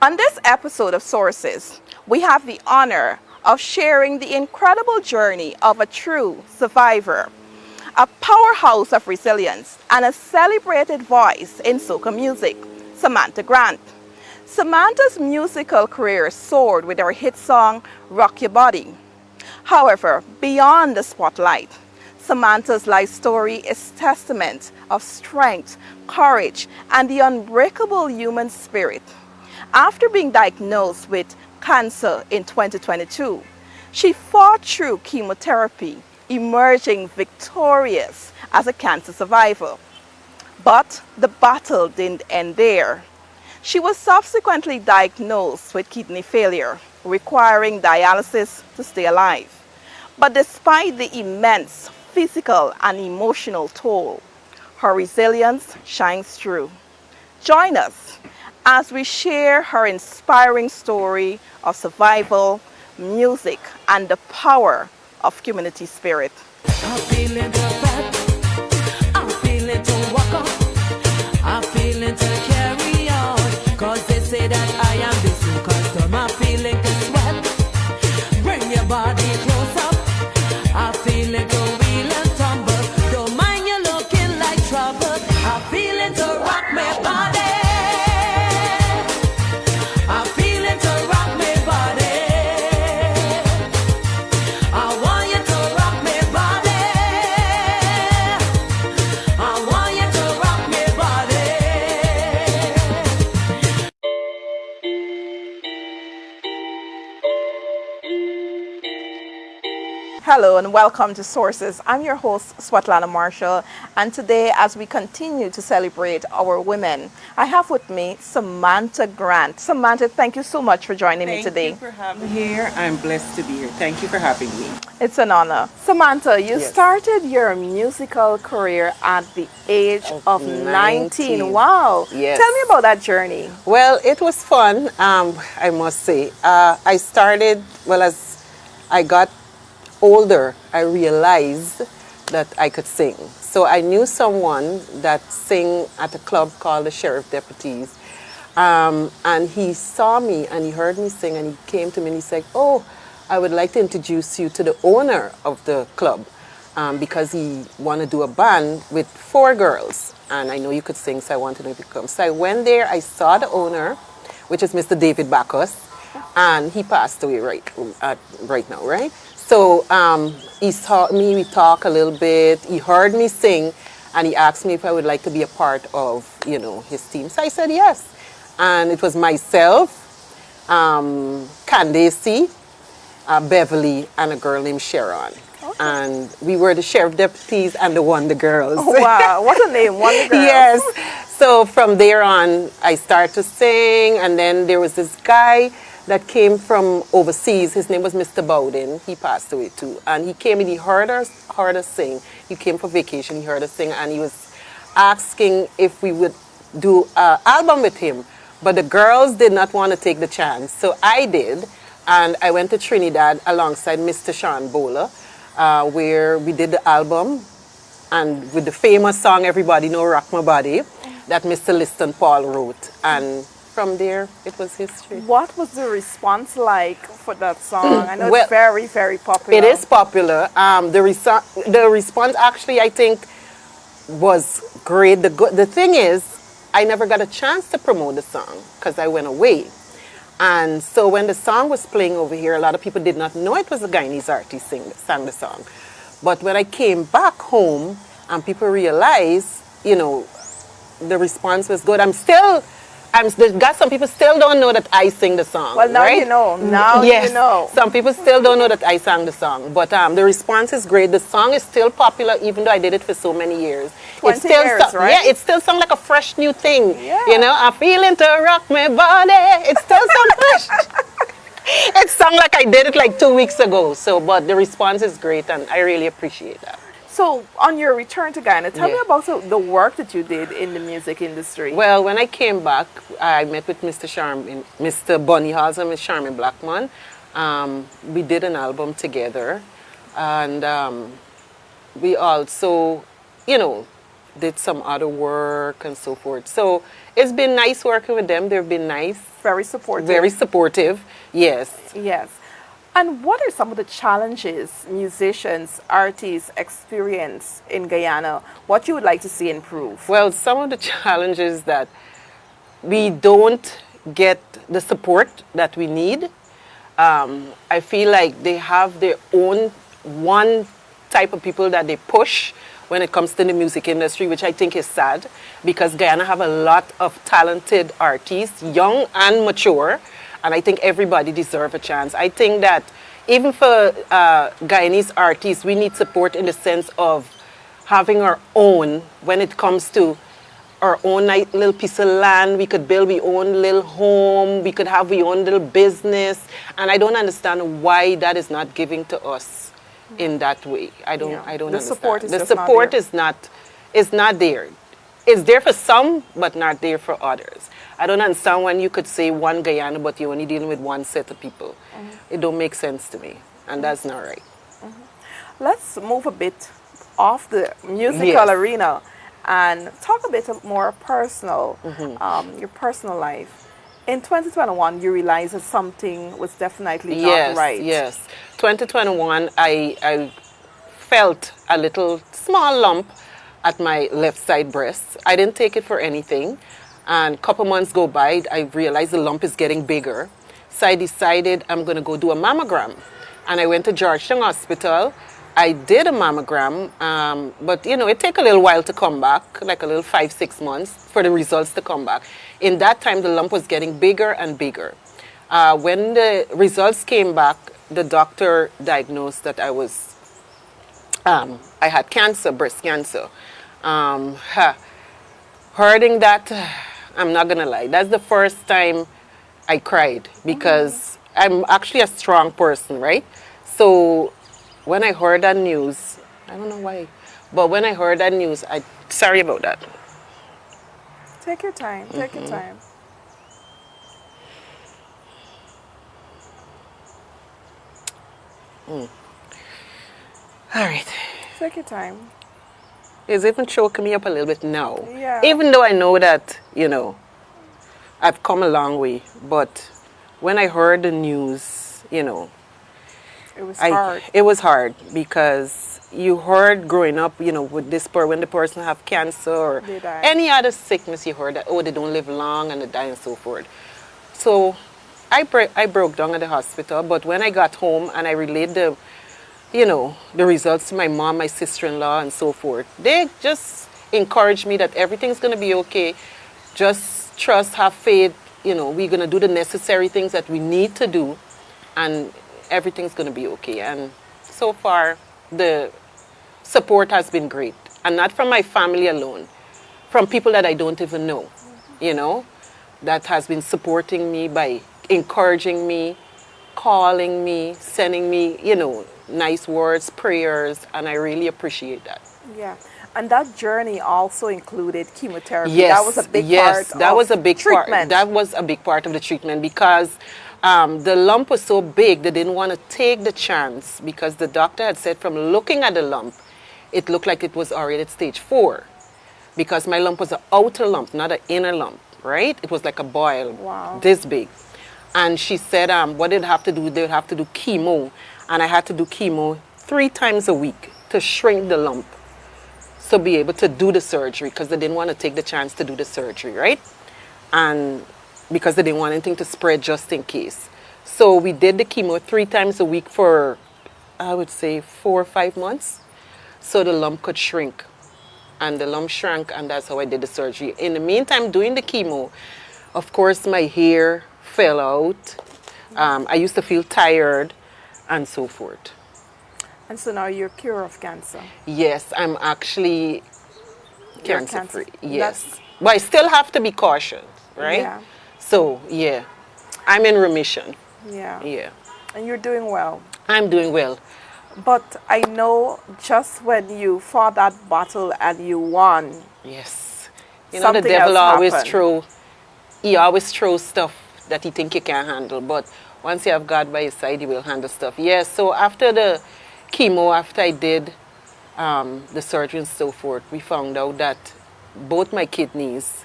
On this episode of Sources, we have the honor of sharing the incredible journey of a true survivor, a powerhouse of resilience, and a celebrated voice in soca music, Samantha Grant. Samantha's musical career soared with her hit song, Rock Your Body. However, beyond the spotlight, Samantha's life story is testament of strength, courage, and the unbreakable human spirit. After being diagnosed with cancer in 2022, she fought through chemotherapy, emerging victorious as a cancer survivor. But the battle didn't end there. She was subsequently diagnosed with kidney failure, requiring dialysis to stay alive. But despite the immense physical and emotional toll, her resilience shines through. Join us as we share her inspiring story of survival, music, and the power of community spirit. I'm feeling to fight. I'm feeling to walk up. I'm feeling to carry on. Cause they say that I am the new custom. I'm feeling to sweat. Bring your body close up. I'm feeling to wheel and tumble. Don't mind you looking like trouble. I'm feeling to rock my body. I'm feeling to rock my body. I want you to rock my body. I want you to rock my body. Hello and welcome to Sources. I'm your host, Swatlana Marshall, and today as we continue to celebrate our women, I have with me Samantha Grant. Samantha, thank you so much for joining me today. Thank you for having me here. I'm blessed to be here. Thank you for having me. It's an honor. Samantha, you Yes. started your musical career at the age of 19. Wow. Yes. Tell me about that journey. Well, it was fun, I must say. I started, as I got older, I realized that I could sing. So I knew someone that sang at a club called the Sheriff Deputies. And he saw me and he heard me sing and he came to me and he said, "Oh, I would like to introduce you to the owner of the club because he want to do a band with 4 girls. And I know you could sing, so I wanted you to come." So I went there, I saw the owner, which is Mr. David Bacchus, and he passed away right now, right? So he saw me, we talked a little bit, he heard me sing, and he asked me if I would like to be a part of, his team. So I said yes. And it was myself, Candace, Beverly, and a girl named Sharon. Okay. And we were the Sheriff Deputies and the Wonder Girls. Oh, wow, what a name, Wonder Girl. Yes. So from there on, I started to sing, and then there was this guy that came from overseas. His name was Mr. Bowden. He passed away too. And he came and he heard us sing. He came for vacation, he heard us sing, and he was asking if we would do an album with him. But the girls did not want to take the chance. So I did, and I went to Trinidad alongside Mr. Sean Bowler, where we did the album, and with the famous song everybody know, Rock My Body, that Mr. Liston Paul wrote. And from there, it was history. What was the response like for that song? I know Well, it's very, very popular. It is popular. The response actually, I think, was great. The thing is, I never got a chance to promote the song because I went away. And so when the song was playing over here, a lot of people did not know it was a Guyanese artist sang the song. But when I came back home and people realized, the response was good. Got some people still don't know that I sing the song. Well, now right? you know. Now Yes. you know. Some people still don't know that I sang the song. But the response is great. The song is still popular even though I did it for so many years. 20 years, right? Yeah, it still sounds like a fresh new thing. Yeah. I'm feeling to rock my body. It still sounds fresh. It sounds like I did it like 2 weeks ago. But the response is great and I really appreciate that. So, on your return to Ghana, tell me Yeah. about the work that you did in the music industry. Well, when I came back, I met with Mr. Bunny Halls and Miss Charmin Blackman. We did an album together, and we also, did some other work and so forth. So It's been nice working with them. They've been nice, Very supportive. very supportive. Yes. Yes. And what are some of the challenges musicians, artists experience in Guyana? What you would like to see improve? Well, some of the challenges that we don't get the support that we need. I feel like they have their own one type of people that they push when it comes to the music industry, which I think is sad because Guyana have a lot of talented artists, young and mature, and I think everybody deserves a chance. I think that even for Guyanese artists, we need support in the sense of having our own when it comes to our own little piece of land. We could build our own little home. We could have our own little business. And I don't understand why that is not given to us in that way. I don't understand. The support is the just support not there. is not there. It's there for some, but not there for others. I don't understand when you could say one Guyana, but you're only dealing with one set of people. It don't make sense to me, and that's not right. Let's move a bit off the musical Yes. arena and talk a bit more personal, your personal life. In 2021, you realized that something was definitely not right. Yes. 2021, I felt a little small lump at my left side breast. I didn't take it for anything. And a couple months go by, I realized the lump is getting bigger. So I decided I'm going to go do a mammogram. And I went to Georgetown Hospital. I did a mammogram, but you know, it takes a little while to come back, like a little 5-6 months for the results to come back. In that time, the lump was getting bigger and bigger. When the results came back, the doctor diagnosed that I was, I had cancer, breast cancer. Hearing that, I'm not gonna lie, that's the first time I cried because I'm actually a strong person, right? So when I heard that news, I don't know why, but when I heard that news, sorry about that. Take your time. Take your time. All right. Take your time. It's even choking me up a little bit now. Yeah. Even though I know that, you know, I've come a long way, but when I heard the news, you know, It was hard. it was hard because you heard growing up, you know, with this when the person have cancer or They die. any other sickness, you heard that, oh, they don't live long and they die and so forth. So I broke down at the hospital, but when I got home and I relayed the, you know, the results to my mom, my sister-in-law and so forth, they just encouraged me that everything's going to be okay. Just trust, have faith, you know, we're going to do the necessary things that we need to do and everything's going to be okay. And so far, the support has been great. And not from my family alone, from people that I don't even know, you know, that has been supporting me by encouraging me, calling me, sending me, you know, nice words, prayers, and I really appreciate that. Yeah. And that journey also included chemotherapy. Yes, That was a big yes, part that of was a big treatment. part. That was a big part of the treatment because the lump was so big they didn't want to take the chance because the doctor had said from looking at the lump, it looked like it was already at stage 4 because my lump was an outer lump, not an inner lump, right? It was like a boil, Wow. this big. And she said what they'd have to do, they would have to do chemo. And I had to do chemo 3 times a week to shrink the lump. To be able to do the surgery because they didn't want to take the chance to do the surgery, right? And because they didn't want anything to spread just in case. So we did the chemo 3 times a week for, I would say, 4 or 5 months so the lump could shrink. And the lump shrank and that's how I did the surgery. In the meantime, doing the chemo, of course, my hair fell out. I used to feel tired and so forth. And so now you're cured of cancer. Yes, I'm actually You're cancer-free. cancer- Yes. that's- But I still have to be cautious, right? Yeah. So, yeah, I'm in remission. Yeah. Yeah. And you're doing well. I'm doing well. But I know just when you fought that battle and you won, Yes. You know, the Something devil else always happened. he always throws stuff that he think you can't handle. But once you have God by your side, he will handle stuff. Yes, so after the chemo, after I did the surgery and so forth, we found out that both my kidneys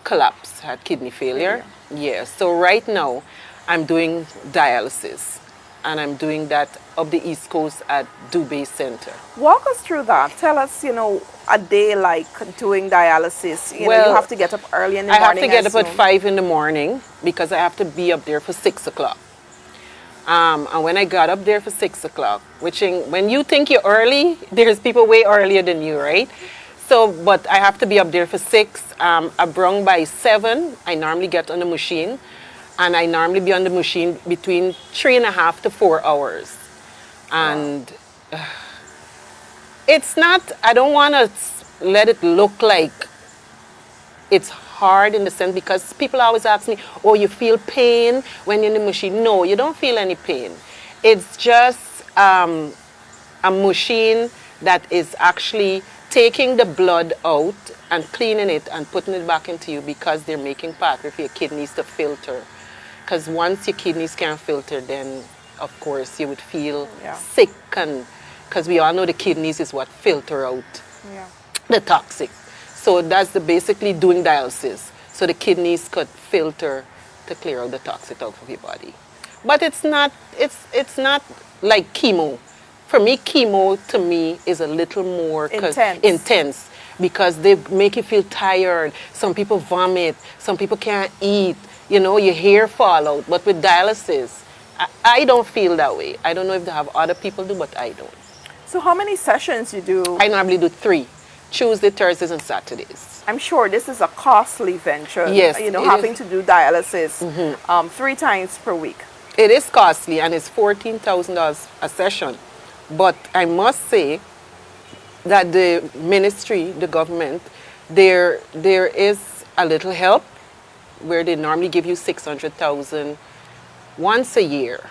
collapse, had kidney failure. Yeah, so right now I'm doing dialysis, and I'm doing that up the East Coast at Dubé Center. Walk us through that. Tell us, a day like doing dialysis. You Well, have to get up early in the I have morning. to get I up at assume. 5 in the morning because I have to be up there for 6 o'clock. And when I got up there for 6 o'clock, when you think you're early, there's people way earlier than you, right? So, but I have to be up there for 6. I brung by 7. I normally get on the machine, and I normally be on the machine between 3.5 to 4 hours. And it's not, I don't want to let it look like it's hard in the sense, because people always ask me, oh, you feel pain when you're in the machine? No, you don't feel any pain. It's just a machine that is actually taking the blood out and cleaning it and putting it back into you, because they're making pathway for your kidneys to filter. Because once your kidneys can't filter, then of course you would feel sick, and because we all know the kidneys is what filter out the toxic. So that's basically doing dialysis. So the kidneys could filter to clear out the toxic out of your body. But it's not like chemo. For me, chemo to me is a little more intense, because they make you feel tired. Some people vomit. Some people can't eat. Your hair fall out. But with dialysis, I don't feel that way. I don't know if they have other people do, but I don't. So how many sessions you do? I normally do 3. Tuesday, Thursdays, and Saturdays. I'm sure this is a costly venture. Yes, having to do dialysis 3 times per week. It is costly, and it's $14,000 a session. But I must say that the ministry, the government, there is a little help where they normally give you $600,000 once a year,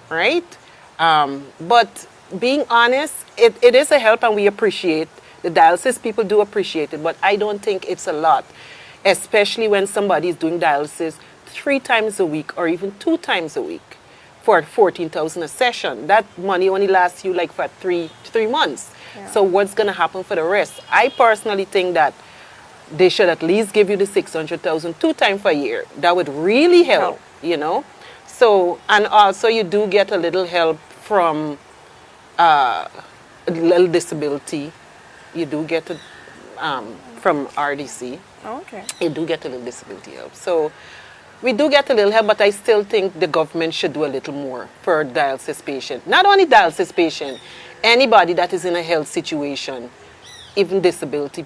right? But being honest, it is a help, and we appreciate the dialysis. People do appreciate it, but I don't think it's a lot, especially when somebody is doing dialysis 3 times a week or even 2 times a week for $14,000 a session. That money only lasts you like for three months. Yeah. So what's going to happen for the rest? I personally think that they should at least give you the $600,000 2 times a year. That would really help, So, and also you do get a little help from a little disability. You do get it from RDC. Oh, okay. You do get a little disability help. So we do get a little help, but I still think the government should do a little more for dialysis patient. Not only dialysis patient, anybody that is in a health situation, even disability,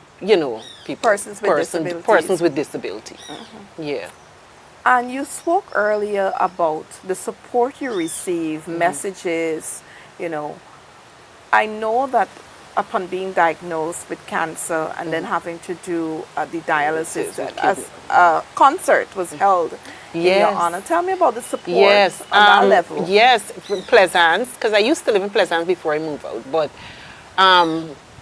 people. Persons with disability. Mm-hmm. Yeah. And you spoke earlier about the support you receive, messages, I know that upon being diagnosed with cancer and then having to do the dialysis, a concert was held in your honor. Tell me about the support on that level. Yes, from Pleasance, because I used to live in Pleasance before I moved out. But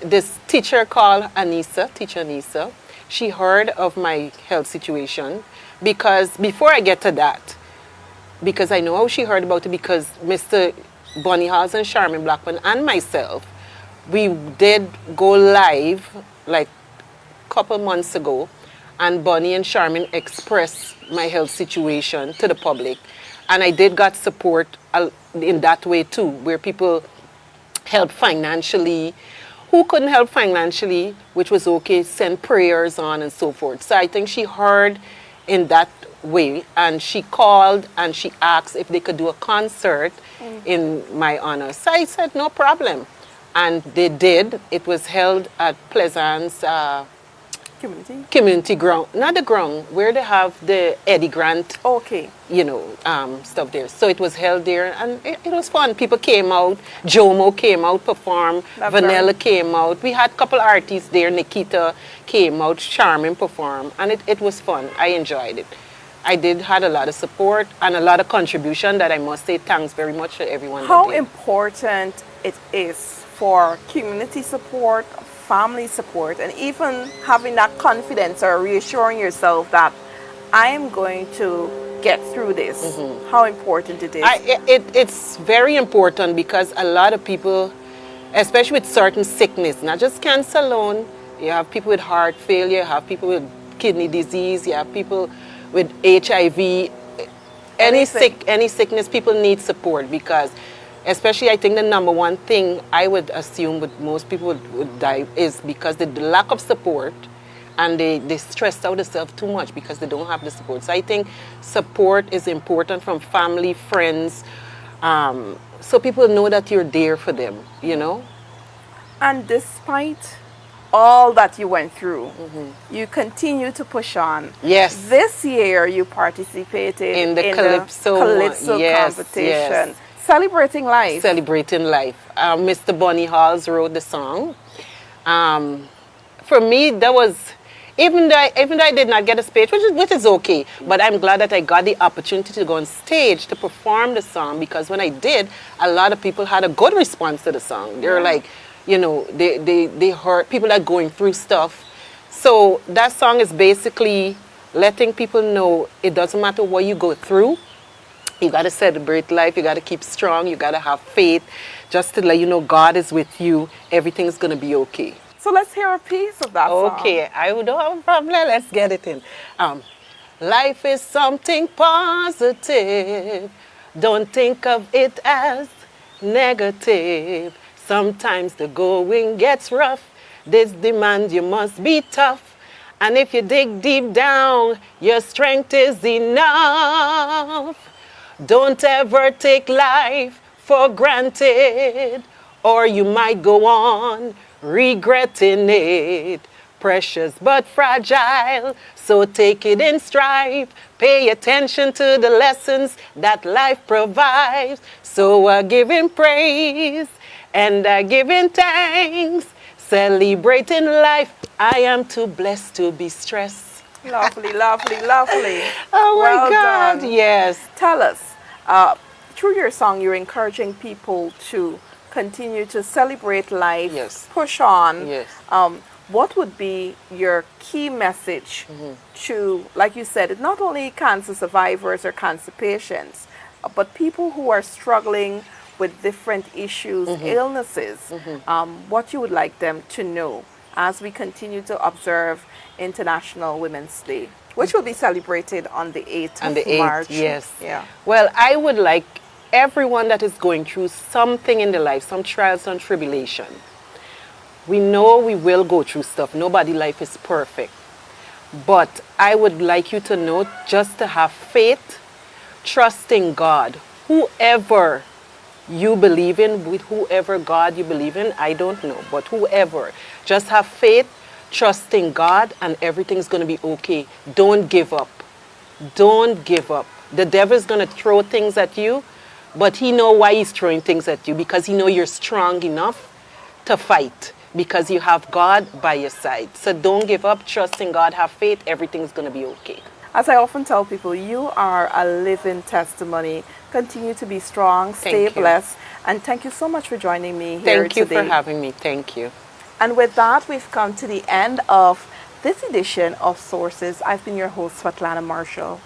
this teacher called Teacher Anissa, she heard of my health situation, because before I get to that, because I know how she heard about it, because Mr. Bonnie Halls and Charmin Blackman and myself, we did go live like a couple months ago, and Bonnie and Charmin expressed my health situation to the public, and I did got support in that way too, where people helped financially, who couldn't help financially, which was okay, send prayers on and so forth. So I think she heard in that way, and she called and she asked if they could do a concert in my honor. So I said no problem. And they did. It was held at Pleasance Community Ground. Not the ground, where they have the Eddie Grant, stuff there. So it was held there, and it was fun. People came out. Jomo came out, performed. Vanilla came out. We had a couple artists there. Nikita came out. Charmin performed. And it was fun. I enjoyed it. I had a lot of support and a lot of contribution that I must say thanks very much to everyone. How important it is for community support, family support, and even having that confidence or reassuring yourself that I am going to get through this. How important it is. It's very important, because a lot of people, especially with certain sickness, not just cancer alone, you have people with heart failure, you have people with kidney disease, you have people with HIV, Anything. any sickness, people need support because, especially I think the number one thing I would assume with most people would die is because the lack of support, and they stress out themselves too much because they don't have the support. So I think support is important from family, friends, so people know that you're there for them, you know? And despite all that you went through, you continue to push on. Yes. This year you participated In the Calypso yes, competition, yes. celebrating life. Celebrating life. Mr. Bonnie Halls wrote the song. For me, that was, even though I did not get a stage, which is okay, but I'm glad that I got the opportunity to go on stage to perform the song, because when I did, a lot of people had a good response to the song. They were like, you know, they heard people are going through stuff. So that song is basically letting people know it doesn't matter what you go through. You got to celebrate life. You got to keep strong. You got to have faith, just to let you know God is with you. Everything's going to be okay. So let's hear a piece of that song. Okay, I don't have a problem. Let's get it in. Life is something positive. Don't think of it as negative. Sometimes the going gets rough. This demand you must be tough. And if you dig deep down, your strength is enough. Don't ever take life for granted, or you might go on regretting it. Precious but fragile, so take it in stride. Pay attention to the lessons that life provides. So give him praise and give him thanks. Celebrating life, I am too blessed to be stressed. Lovely, lovely, lovely. Oh my Well God, done. yes. Tell us, through your song, you're encouraging people to continue to celebrate life, Yes. push on. Yes. What would be your key message to, like you said, it's not only cancer survivors or cancer patients, but people who are struggling with different issues, illnesses, what you would like them to know as we continue to observe International Women's Day, which will be celebrated on the 8th On of the 8th, March. yes. Yeah. Well, I would like everyone that is going through something in their life, some trials, some tribulation. We know we will go through stuff. Nobody's life is perfect. But I would like you to know just to have faith, trust in God. Whoever you believe in, with whoever God you believe in, I don't know, but whoever, just have faith, trust in God, and everything's going to be okay. Don't give up. Don't give up. The devil's going to throw things at you, but he know why he's throwing things at you, because he know you're strong enough to fight, because you have God by your side. So don't give up, trust in God, have faith, everything's going to be okay. As I often tell people, you are a living testimony. Continue to be strong, stay Thank you. blessed, and thank you so much for joining me here Thank you today. for having me. Thank you. And with that, we've come to the end of this edition of Sources. I've been your host, Svetlana Marshall.